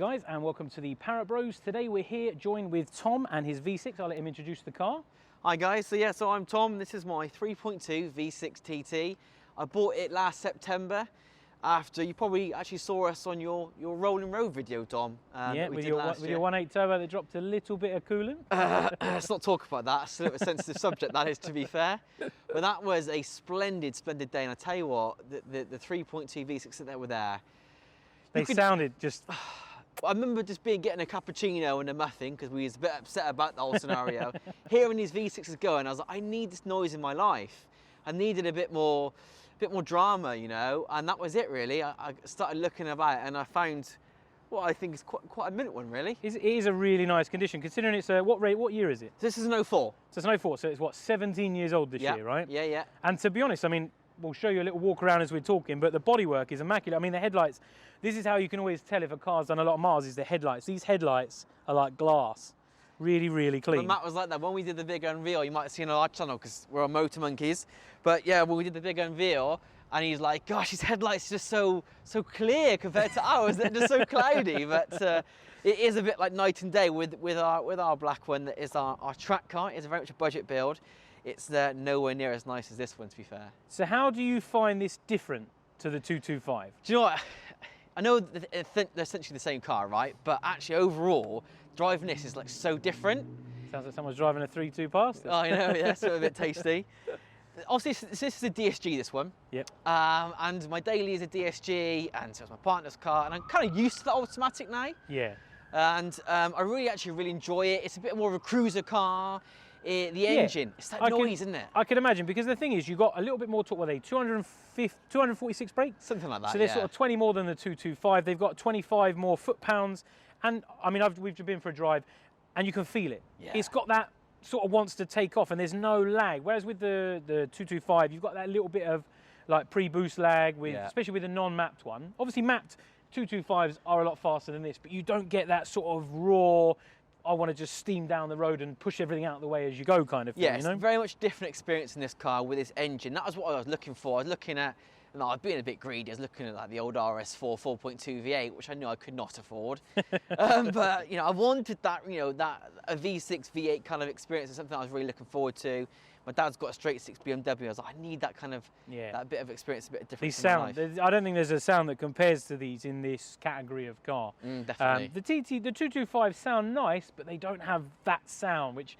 guys, and welcome to the Parrott Bros. Today we're here joined with Tom and his V6. I'll let him introduce the car. Hi guys, so I'm Tom. This is my 3.2 V6 TT. I bought it last September after you probably actually saw us on your rolling road video, Tom. Yeah, with your 1.8 turbo that dropped a little bit of coolant. Let's not talk about that. It's a little bit sensitive subject, that is, to be fair. But that was a splendid day. And I tell you what, the 3.2 V6 that were there. They sounded just... I remember just getting a cappuccino and a muffin because we was a bit upset about the whole scenario. Hearing these V6s going, I was like, I need this noise in my life. I needed a bit more drama, you know, and that was it really. I started looking about and I found what I think is quite a mint one, really. It is a really nice condition, considering it's a, what year is it? This is an 04. So it's an 04, so it's what, 17 years old this year, right? Yeah, yeah. And to be honest, I mean, we'll show you a little walk around as we're talking, but the bodywork is immaculate. I mean, the headlights, this is how you can always tell if a car's done a lot of miles, is the headlights. These headlights are like glass. Really, really clean. And Matt was like that. When we did the big unveil, you might have seen on our channel because we're on Motor Monkeys. But yeah, when we did the big unveil, and he's like, gosh, his headlights are just so clear compared to ours. They're just so cloudy. But it is a bit like night and day with our black one that is our track car. It's very much a budget build. It's nowhere near as nice as this one, to be fair. So how do you find this different to the 225? Do you know what? I know they're essentially the same car, right? But actually, overall, driving this is like so different. Sounds like someone's driving a 3.2 past. Oh, I know, yeah, so a bit tasty. Obviously, this is a DSG, this one. Yep. And my daily is a DSG, and so it's my partner's car, and I'm kind of used to the automatic now. Yeah. And I really enjoy it. It's a bit more of a cruiser car. The engine, it's that noise, isn't it? I can imagine, because the thing is, you got a little bit more torque. What are they, 246 brakes? Something like that, so they're sort of 20 more than the 225. They've got 25 more foot-pounds. And I mean, we've been for a drive, and you can feel it. Yeah. It's got that sort of wants to take off, and there's no lag. Whereas with the 225, you've got that little bit of like pre-boost lag, especially with the non-mapped one. Obviously, mapped 225s are a lot faster than this, but you don't get that sort of raw, I want to just steam down the road and push everything out of the way as you go kind of thing, yeah, you know? It's very much different experience in this car with this engine. That was what I was looking for. I was looking at, and I've been a bit greedy, I was looking at like the old RS4 4.2 V8, which I knew I could not afford. But, you know, I wanted that, you know, that a V6, V8 kind of experience is something I was really looking forward to. My dad's got a straight 6 BMW. I was like, I need that kind of, that bit of experience, a bit of different. These sound, I don't think there's a sound that compares to these in this category of car. Definitely. The 225 sound nice, but they don't have that sound, which,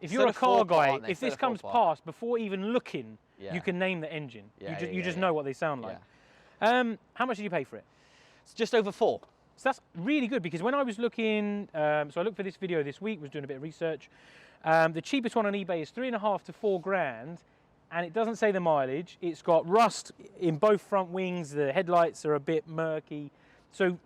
if you're a car guy, if this comes past, before even looking, you can name the engine. You just know what they sound like. How much did you pay for it? It's just over 4. So that's really good, because when I was looking, so I looked for this video this week, was doing a bit of research. The cheapest one on eBay is 3.5 to 4 grand, and it doesn't say the mileage. It's got rust in both front wings. The headlights are a bit murky. So,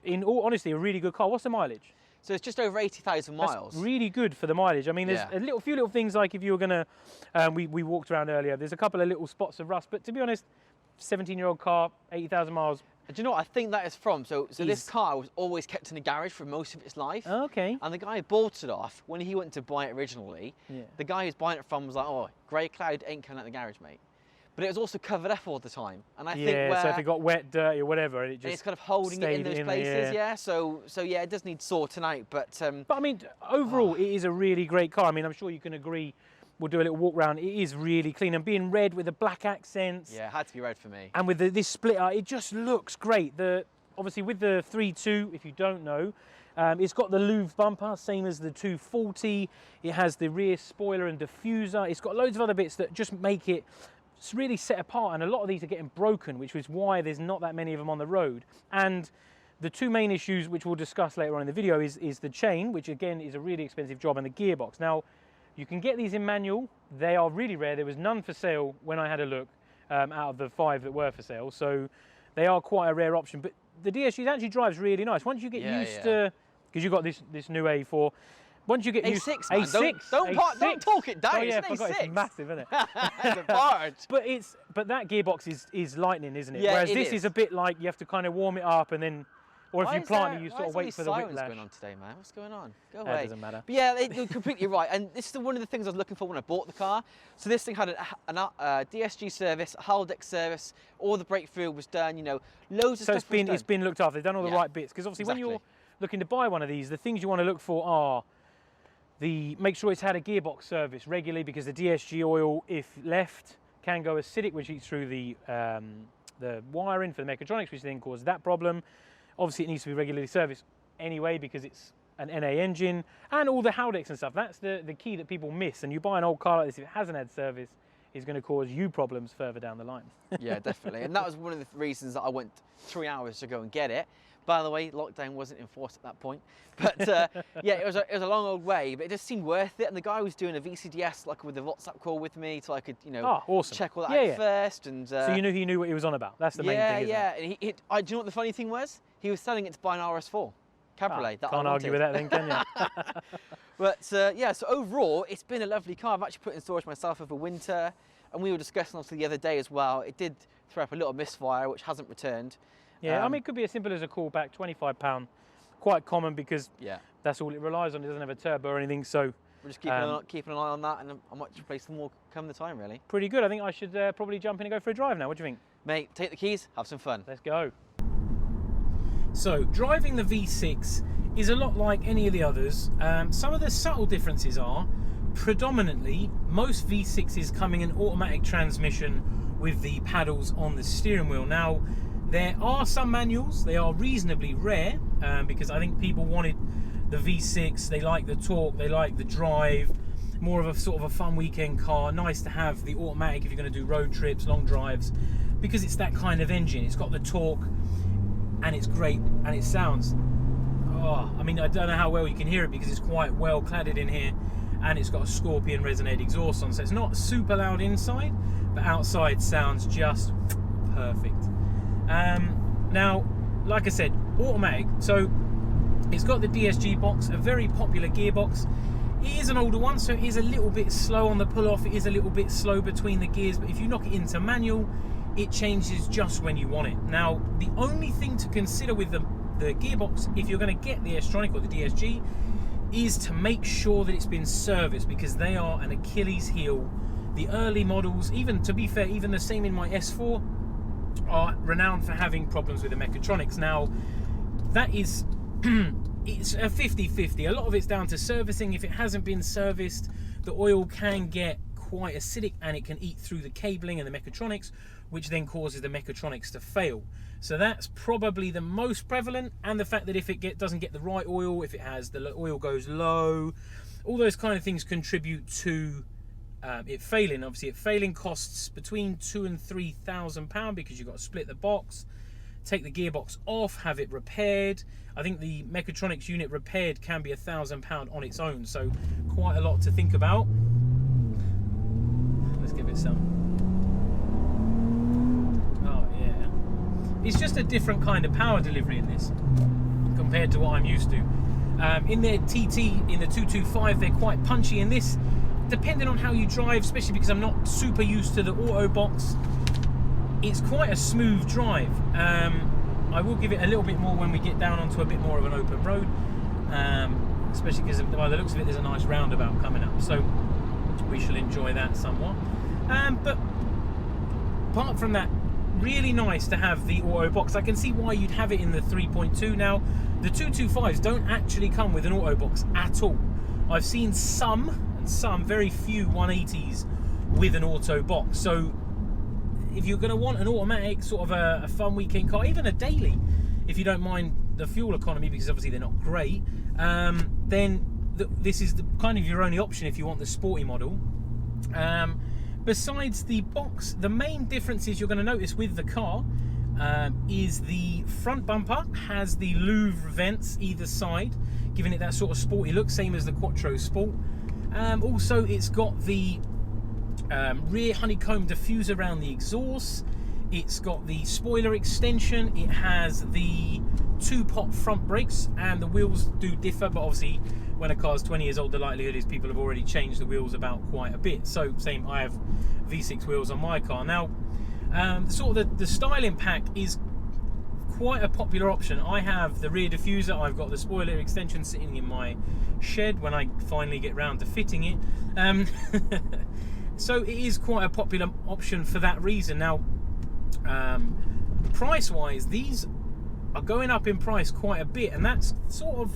in all honesty, a really good car. What's the mileage? So it's just over 80,000 miles. That's really good for the mileage. I mean, there's a few little things, like if you were gonna, we walked around earlier. There's a couple of little spots of rust, but to be honest, 17-year-old car, 80,000 miles. Do you know what I think that is from? So this car was always kept in the garage for most of its life. Okay. And the guy who bought it off, when he went to buy it originally, the guy who's buying it from was like, oh, grey cloud ain't coming out the garage, mate. But it was also covered up all the time. And I think so if it got wet, dirty or whatever, it's kind of holding it in those places, So yeah, it does need sorting out. But I mean, overall, it is a really great car. I mean, I'm sure you can agree. We'll do a little walk around. It is really clean, and being red with the black accents. Yeah, it had to be red for me. And with this splitter, it just looks great. Obviously with the 3.2, if you don't know, it's got the Louvre bumper, same as the 240. It has the rear spoiler and diffuser. It's got loads of other bits that just make it really set apart. And a lot of these are getting broken, which is why there's not that many of them on the road. And the two main issues, which we'll discuss later on in the video, is the chain, which again is a really expensive job, and the gearbox. Now, you can get these in manual. They are really rare. There was none for sale when I had a look out of the 5 that were for sale. So they are quite a rare option. But the DSG actually drives really nice. Once you get used to, because you've got this new A4. Once you get used to A6, don't talk it down. Oh yeah, it's I forgot, it's massive, isn't it? It's a barge. But that gearbox is lightning, isn't it? Yeah, Whereas this is a bit like you have to kind of warm it up, and then, or if you plant it, you sort of wait for the whiplash. What's going on today, man? What's going on? Go away. That doesn't matter. But yeah, you're completely right. And this is one of the things I was looking for when I bought the car. So this thing had a DSG service, a Haldex service. All the brake fluid was done. You know, loads of stuff. So it's been looked after. They've done all the right bits, because obviously looking to buy one of these, the things you want to look for are make sure it's had a gearbox service regularly, because the DSG oil, if left, can go acidic, which eats through the wiring for the mechatronics, which then causes that problem. Obviously, it needs to be regularly serviced anyway, because it's an NA engine, and all the Haldex and stuff. That's the key that people miss. And you buy an old car like this, if it hasn't had service, is going to cause you problems further down the line. Yeah, definitely. And that was one of the reasons that I went 3 hours to go and get it. By the way, lockdown wasn't enforced at that point. But yeah, it was a long old way, but it just seemed worth it. And the guy was doing a VCDS like with a WhatsApp call with me, so I could, you know, awesome. check all that out first. And so he knew what he was on about. That's the main thing. Yeah. And do you know what the funny thing was? He was selling it to buy an RS4 Cabriolet. That can't argue with that then, can you? But yeah, so overall, it's been a lovely car. I've actually put it in storage myself over winter, and we were discussing obviously the other day as well. It did throw up a little misfire, which hasn't returned. Yeah, I mean, it could be as simple as a callback, £25, quite common, because yeah, that's all it relies on. It doesn't have a turbo or anything, so we're just keeping an eye on that, and I might replace them more come the time, really. Pretty good. I think I should probably jump in and go for a drive now. What do you think? Mate, take the keys, have some fun. Let's go. So, driving the V6 is a lot like any of the others. Some of the subtle differences are, predominantly, most V6s come in an automatic transmission with the paddles on the steering wheel. Now, there are some manuals. They are reasonably rare, because I think people wanted the V6. They like the torque, they like the drive, more of a sort of a fun weekend car. Nice to have the automatic if you're going to do road trips, long drives, because it's that kind of engine. It's got the torque, and it's great, and it sounds, I mean, I don't know how well you can hear it because it's quite well cladded in here, and it's got a Scorpion resonated exhaust on, so it's not super loud inside, but outside sounds just perfect. Now, like I said, automatic, so it's got the DSG box, a very popular gearbox. It is an older one, so it is a little bit slow on the pull-off. It is a little bit slow between the gears, but if you knock it into manual, it changes just when you want it. Now, the only thing to consider with the gearbox, if you're going to get the S-Tronic or the DSG, is to make sure that it's been serviced, because they are an Achilles heel. The early models, even to be fair, even the same in my S4, are renowned for having problems with the mechatronics. Now, that is it's a 50-50. A lot of it's down to servicing. If it hasn't been serviced, the oil can get quite acidic, and it can eat through the cabling and the mechatronics, which then causes the mechatronics to fail. So that's probably the most prevalent, and the fact that if it doesn't get the right oil, if it has the oil goes low, all those kind of things contribute to it failing. Obviously, it failing costs between £2,000 and £3,000 because you've got to split the box, take the gearbox off, have it repaired. I think the mechatronics unit repaired can be £1,000 on its own, so quite a lot to think about. Let's give it some. Oh yeah, it's just a different kind of power delivery in this compared to what I'm used to. In their TT, in the 225, they're quite punchy. In this, depending on how you drive, especially because I'm not super used to the auto box, it's quite a smooth drive. I will give it a little bit more when we get down onto a bit more of an open road, especially because by the looks of it, there's a nice roundabout coming up, so we shall enjoy that somewhat. But apart from that, really nice to have the auto box. I can see why you'd have it in the 3.2. Now, the 225s don't actually come with an auto box at all. I've seen some very few 180s with an auto box. So if you're going to want an automatic, sort of a fun weekend car, even a daily, if you don't mind the fuel economy, because obviously they're not great, then this is kind of your only option if you want the sporty model. Besides the box, the main differences you're going to notice with the car is the front bumper has the louvre vents either side, giving it that sort of sporty look, same as the Quattro Sport. Also, it's got the rear honeycomb diffuser around the exhaust. It's got the spoiler extension. It has the 2-pot front brakes, and the wheels do differ, but obviously when a car's 20 years old, the likelihood is people have already changed the wheels about quite a bit. So same, I have V6 wheels on my car. Now, sort of the styling pack is quite a popular option. I have the rear diffuser, I've got the spoiler extension sitting in my shed when I finally get round to fitting it. So it is quite a popular option for that reason. Now, price wise, these are going up in price quite a bit, and that's sort of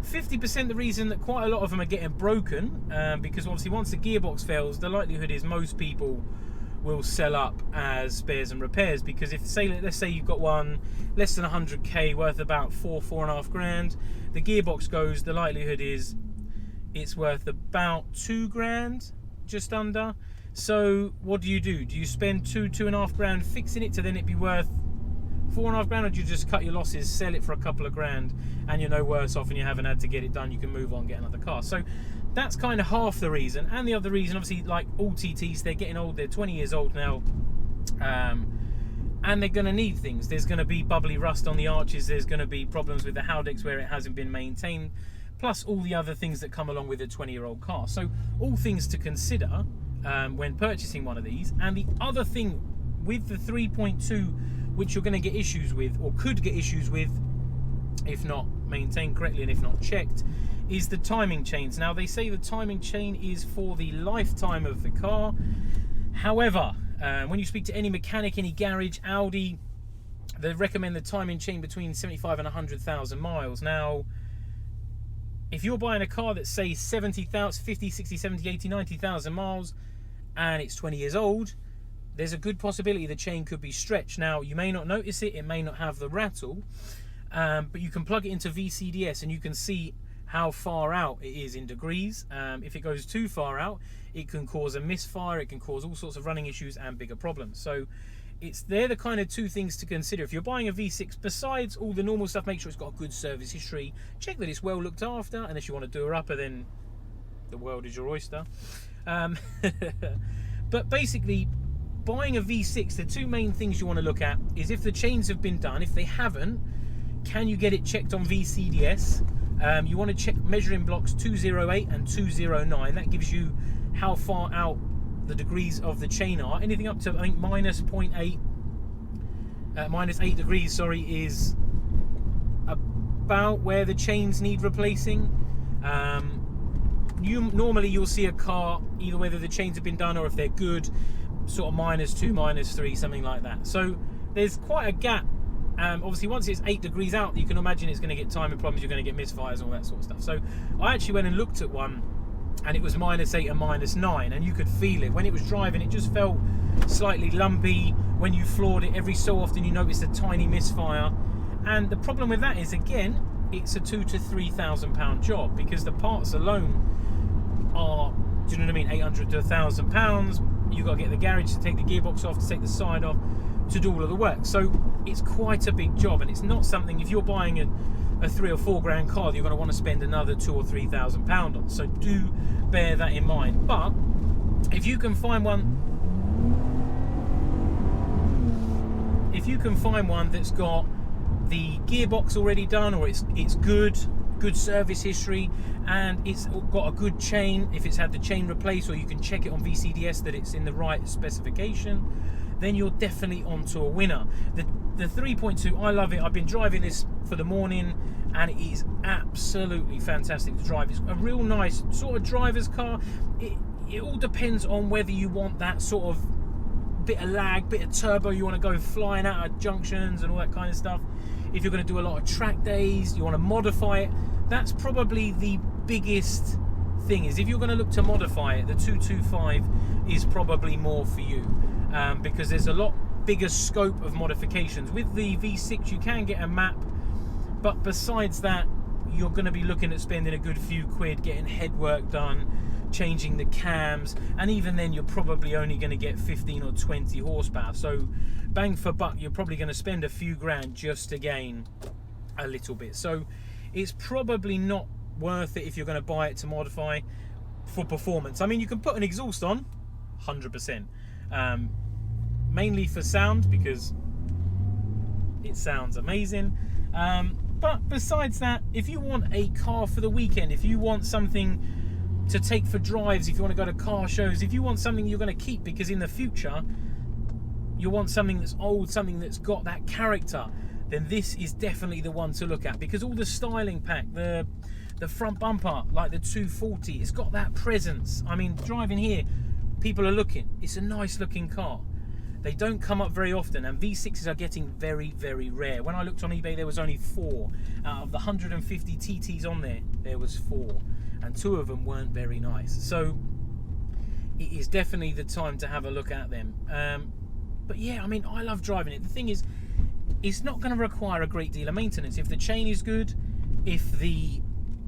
50% the reason that quite a lot of them are getting broken, because obviously once the gearbox fails, the likelihood is most people will sell up as spares and repairs, because if let's say you've got one less than 100k worth about 4.5 grand, the gearbox goes, the likelihood is it's worth about 2 grand, just under. So what do? Do you spend 2.5 grand fixing it to then it be worth 4.5 grand, or do you just cut your losses, sell it for a couple of grand, and you're no worse off and you haven't had to get it done, you can move on, get another car? So that's kind of half the reason. And the other reason, obviously, like all TTs, they're getting old, they're 20 years old now, and they're going to need things. There's going to be bubbly rust on the arches, there's going to be problems with the Haldex where it hasn't been maintained, plus all the other things that come along with a 20-year-old car. So all things to consider when purchasing one of these. And the other thing with the 3.2, which you're going to get issues with, or could get issues with if not maintained correctly and if not checked, is the timing chains. Now they say the timing chain is for the lifetime of the car. However, when you speak to any mechanic, any garage, Audi, they recommend the timing chain between 75 and 100,000 miles. Now, if you're buying a car that's, say, 70,000, 50, 60, 70, 80, 90,000 miles, and it's 20 years old, there's a good possibility the chain could be stretched. Now, you may not notice it, it may not have the rattle, but you can plug it into VCDS and you can see how far out it is in degrees. If it goes too far out, it can cause a misfire, it can cause all sorts of running issues and bigger problems. So they're the kind of two things to consider. If you're buying a V6, besides all the normal stuff, make sure it's got a good service history, check that it's well looked after, and if you want to do a upper, then the world is your oyster. But basically, buying a V6, the two main things you want to look at is if the chains have been done. If they haven't, can you get it checked on VCDS? You want to check measuring blocks 208 and 209. That gives you how far out the degrees of the chain are. Anything up to, I think, minus 0.8, minus 8 degrees, sorry, is about where the chains need replacing. Normally you'll see a car, either whether the chains have been done or if they're good, sort of -2, -3, something like that. So there's quite a gap. Obviously once it's 8 degrees out, you can imagine it's going to get timing problems, you're going to get misfires and all that sort of stuff. So I actually went and looked at one, and it was -8 and -9, and you could feel it when it was driving. It just felt slightly lumpy. When you floored it, every so often you noticed a tiny misfire. And the problem with that is, again, it's a £2,000 to £3,000 job, because the parts alone are, do you know what I mean, £800 to £1,000. You've got to get the garage to take the gearbox off, to take the side off, to do all of the work. So it's quite a big job, and it's not something, if you're buying a 3 or 4 grand car, you're going to want to spend another £2,000 or £3,000 on. So do bear that in mind. But if you can find one, that's got the gearbox already done, or it's good service history, and it's got a good chain, if it's had the chain replaced, or you can check it on VCDS that it's in the right specification, then you're definitely onto a winner. The 3.2, I love it. I've been driving this for the morning, and it is absolutely fantastic to drive. It's a real nice sort of driver's car. It all depends on whether you want that sort of bit of lag, bit of turbo, you want to go flying out of junctions and all that kind of stuff. If you're going to do a lot of track days, you want to modify it, that's probably the biggest thing. Is if you're going to look to modify it, the 225 is probably more for you, because there's a lot bigger scope of modifications. With the V6 you can get a map, but besides that you're going to be looking at spending a good few quid getting head work done, changing the cams, and even then you're probably only going to get 15 or 20 horsepower. So bang for buck, you're probably going to spend a few grand just to gain a little bit. So it's probably not worth it if you're going to buy it to modify for performance. I mean, you can put an exhaust on 100%, mainly for sound, because it sounds amazing, but besides that, if you want a car for the weekend, if you want something to take for drives, if you want to go to car shows, if you want something you're going to keep because in the future you want something that's old, something that's got that character, then this is definitely the one to look at, because all the styling pack, the front bumper, like the 240, it's got that presence. I mean, driving here, people are looking. It's a nice looking car. They don't come up very often, and V6s are getting very, very rare. When I looked on eBay, there was only 4. Out of the 150 TTs on there, there was 4. And 2 of them weren't very nice. So it is definitely the time to have a look at them. But yeah, I mean, I love driving it. The thing is, it's not going to require a great deal of maintenance. If the chain is good, if the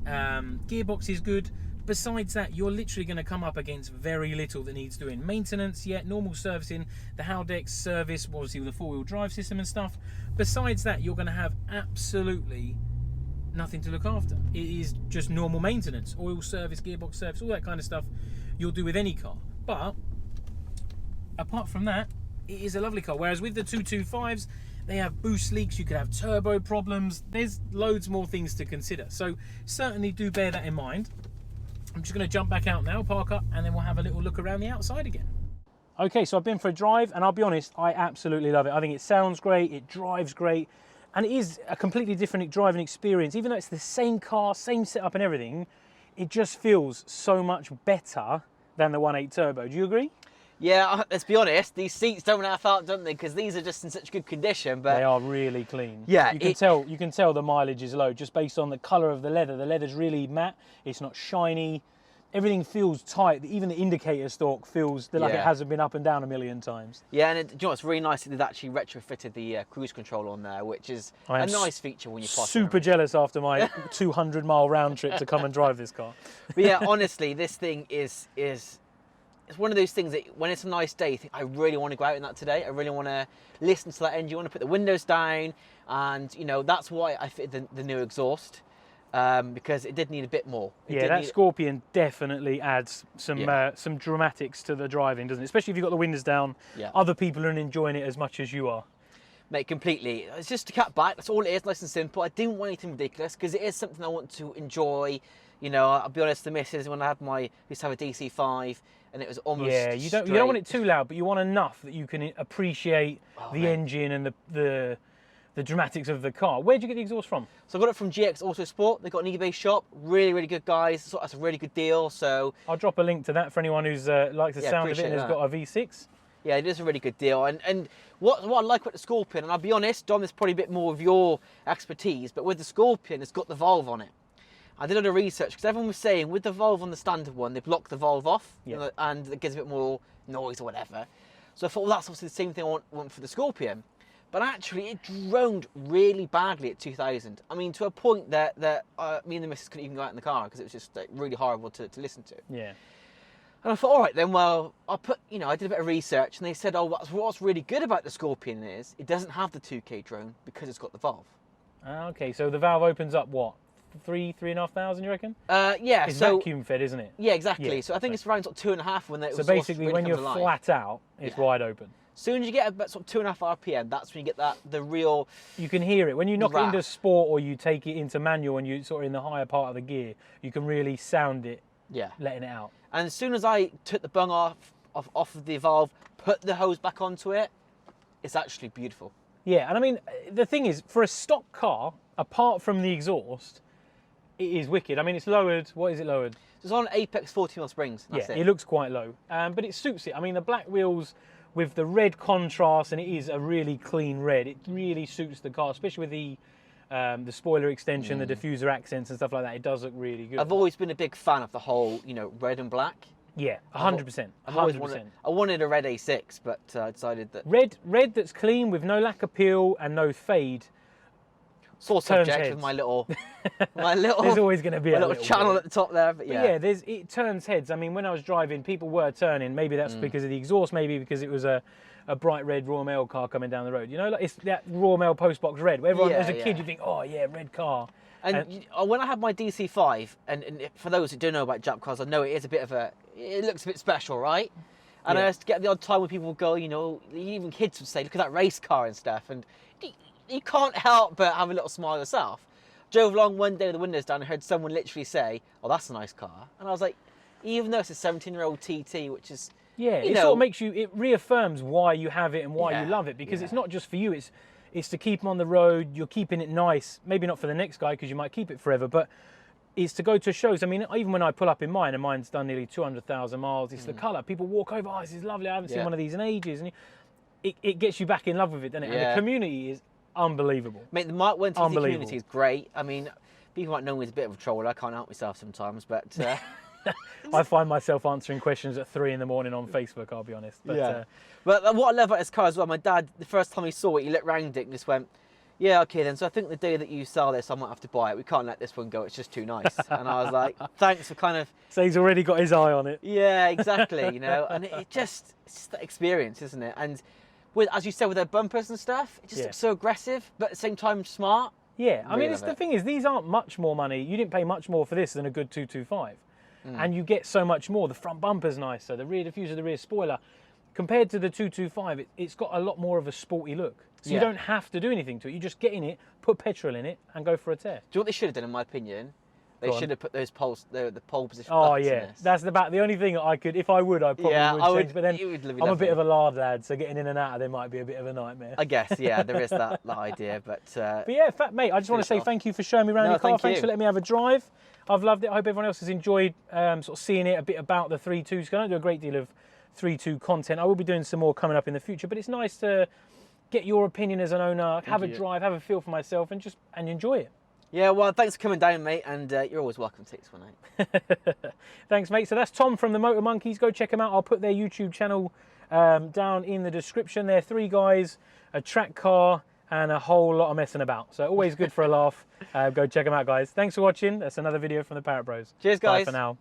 gearbox is good, besides that, you're literally going to come up against very little that needs doing. Maintenance, yeah, normal servicing, the Haldex service, obviously with the 4-wheel drive system and stuff. Besides that, you're going to have absolutely nothing to look after. It is just normal maintenance, oil service, gearbox service, all that kind of stuff you'll do with any car. But apart from that, it is a lovely car. Whereas with the 225s, they have boost leaks, you could have turbo problems. There's loads more things to consider. So certainly do bear that in mind. I'm just going to jump back out now, park up, and then we'll have a little look around the outside again. Okay, so I've been for a drive, and I'll be honest, I absolutely love it. I think it sounds great, it drives great, and it is a completely different driving experience. Even though it's the same car, same setup and everything, it just feels so much better than the 1.8 turbo. Do you agree? Yeah, let's be honest, these seats don't half out, don't they? Because these are just in such good condition. But they are really clean. Yeah, you can tell the mileage is low just based on the colour of the leather. The leather's really matte. It's not shiny. Everything feels tight. Even the indicator stalk feels like it hasn't been up and down a million times. Yeah, and do you know, it's really nice that they've actually retrofitted the cruise control on there, which is a nice feature when you're super jealous after my 200-mile round trip to come and drive this car. But yeah, honestly, this thing is it's one of those things that when it's a nice day, you think, I really want to go out in that today. I really want to listen to that engine. You want to put the windows down, and you know that's why I fitted the new exhaust. Because it did need a bit more. Scorpion definitely adds some dramatics to the driving, doesn't it? Especially if you've got the windows down. Yeah. Other people are enjoying it as much as you are. Mate, completely. It's just a cat back. That's all it is, nice and simple. I didn't want anything ridiculous because it is something I want to enjoy. You know, I'll be honest, the missus, when I had used to have a DC5 and it was almost you don't want it too loud, but you want enough that you can appreciate the engine and the dramatics of the car. Where'd you get the exhaust from? So I got it from GX Autosport. They've got an eBay shop. Really, really good guys. So that's a really good deal. So I'll drop a link to that for anyone who's likes the sound of it and has got a V6. Yeah, it is a really good deal. And what I like about the Scorpion, and I'll be honest, Dom, this is probably a bit more of your expertise, but with the Scorpion, it's got the valve on it. I did a lot of research because everyone was saying with the valve on the standard one, they've locked the valve off and it gives a bit more noise or whatever. So I thought, well, that's obviously the same thing I want for the Scorpion. But actually, it droned really badly at 2000. I mean, to a point that me and the missus couldn't even go out in the car because it was just really horrible to listen to. Yeah. And I thought, all right then, well, I did a bit of research, and they said, oh, what's really good about the Scorpion is it doesn't have the 2K drone because it's got the valve. Okay, so the valve opens up what? 3,500, you reckon? Yeah. It's vacuum fed, isn't it? Yeah, exactly. Yeah, so I think it's around sort of 2.5 when it was. So basically, when you're flat out, it's wide open. As soon as you get about sort of 2.5 RPM, that's when you get the real. You can hear it when you knock it into sport or you take it into manual and you sort of in the higher part of the gear. You can really sound it. Yeah. Letting it out. And as soon as I took the bung off of the valve, put the hose back onto it, it's actually beautiful. Yeah, and I mean the thing is, for a stock car, apart from the exhaust, it is wicked. I mean, it's lowered. What is it lowered? It's on Apex 40mm springs. That's it looks quite low, but it suits it. I mean, the black wheels with the red contrast, and it is a really clean red. It really suits the car, especially with the spoiler extension, the diffuser accents and stuff like that. It does look really good. I've always been a big fan of the whole, red and black. Yeah, 100%. 100%. I wanted a red A6, but I decided that red that's clean with no lack of peel and no fade. Sore subject with my little. There's always going to be a little channel at the top there, but yeah. But yeah, it turns heads. I mean, when I was driving, people were turning. Maybe that's because of the exhaust. Maybe because it was a bright red Royal Mail car coming down the road. You know, like it's that Royal Mail postbox red. Where everyone, as a kid, you think, oh yeah, red car. And when I had my DC5, and for those who don't know about Jap cars, I know it is a bit of it looks a bit special, right? And I used to get the odd time when people would go, even kids would say, look at that race car and stuff, and you can't help but have a little smile yourself. Drove along one day with the windows down and heard someone literally say, oh, that's a nice car. And I was like, even though it's a 17-year-old TT, which is, it sort of makes you, it reaffirms why you have it and why you love it, because it's not just for you, it's to keep them on the road, you're keeping it nice, maybe not for the next guy because you might keep it forever, but it's to go to shows. I mean, even when I pull up in mine, and mine's done nearly 200,000 miles, it's the colour. People walk over, oh, this is lovely, I haven't seen one of these in ages. And it gets you back in love with it, doesn't it? And Yeah. the community is unbelievable. Mate, the Mark 1 TT Unbelievable. community is great. I mean, people might know me as a bit of a troll. I can't help myself sometimes, but I find myself answering questions at 3 in the morning on Facebook, I'll be honest. But, yeah. But what I love about this car as well, my dad, the first time he saw it, he looked round it and just went, yeah, okay then, so I think the day that you sell this, I might have to buy it. We can't let this one go, it's just too nice. And I was like, thanks for kind of... So he's already got his eye on it. Yeah, exactly, you know, and it's just that experience, isn't it? And with, as you said, with their bumpers and stuff, it just looks so aggressive, but at the same time smart. Yeah, I Really mean, love the it. thing is, these aren't much more money. You didn't pay much more for this than a good 225. And you get so much more. The front bumper's nicer, the rear diffuser, the rear spoiler. Compared to the 225, it's got a lot more of a sporty look. So you don't have to do anything to it. You just get in it, put petrol in it, and go for a tear. Do you know what they should have done, in my opinion? They Go on. should have put those poles, the pole position Oh buttons in yeah, this. that's the only thing I could, if I would, I probably Yeah, would I change. would- But then you would live I'm a lovely. bit of a lard lad, so getting in and out of them might be a bit of a nightmare. I guess, yeah, there is that idea, but... But yeah, mate, I just want to say off. thank you for showing me around No, your car. thank Thanks you. for letting me have a drive. I've loved it. I hope everyone else has enjoyed sort of seeing it, a bit about the 3.2s. 'Cause I don't do a great deal of 3.2 content. I will be doing some more coming up in the future, but it's nice to get your opinion as an owner, have a you. drive, have a feel for myself, and enjoy it. Yeah, well, thanks for coming down, mate, and you're always welcome to take this one out. Thanks, mate. So that's Tom from the Motor Monkeys. Go check them out. I'll put their YouTube channel down in the description. They're 3 guys, a track car, and a whole lot of messing about. So always good for a laugh. Go check them out, guys. Thanks for watching. That's another video from the Parrott Bros. Cheers, Bye guys. for now.